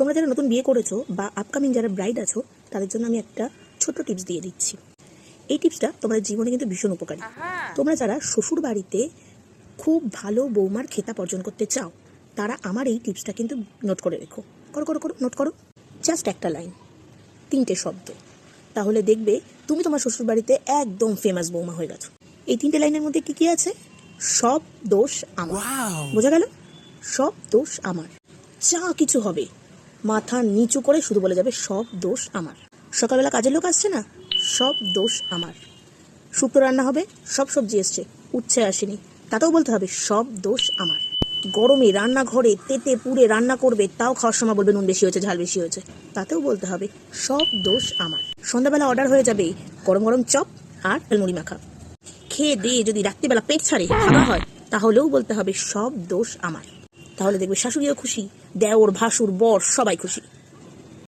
তোমরা যারা নতুন বিয়ে করেছো বা আপকামিং যারা ব্রাইড আছো তাদের জন্য আমি একটা ছোট্ট টিপস দিয়ে দিচ্ছি। এই টিপসটা তোমাদের জীবনে কিন্তু ভীষণ উপকারী। তোমরা যারা শ্বশুর বাড়িতে খুব ভালো বৌমার খেতাব অর্জন করতে চাও তারা আমার এই টিপসটা কিন্তু নোট করে রেখো। করো করো করো নোট করো। জাস্ট একটা লাইন, 3টে শব্দ, তাহলে দেখবে তুমি তোমার শ্বশুর বাড়িতে একদম ফেমাস বৌমা হয়ে গেছো। এই 3টে লাইনের মধ্যে কি কি আছে? সব দোষ আমার। বোঝা গেল? সব দোষ আমার। যা কিছু হবে মাথা নিচু করে শুধু বলে যাবে সব দোষ আমার। সকালবেলা কাজের লোক আসছে না, সব দোষ আমার। শুক্তো রান্না হবে, সব সবজি এসছে, উচ্ছে আসেনি, তাতেও বলতে হবে সব দোষ আমার। গরমে রান্নাঘরে তেতে পুড়ে রান্না করবে, তাও খাওয়ার সময় বলবে নুন বেশি হয়েছে, ঝাল বেশি হয়েছে, তাতেও বলতে হবে সব দোষ আমার। সন্ধ্যাবেলা অর্ডার হয়ে যাবে গরম গরম চপ আর ঝালমুড়ি মাখা, খেয়ে দিয়ে যদি রাত্রিবেলা পেট ছাড়ে খাওয়া হয় তাহলেও বলতে হবে সব দোষ আমার। তাহলে দেখবে শাশুড়িও খুশি, দেওর ভাসুর বর সবাই খুশি।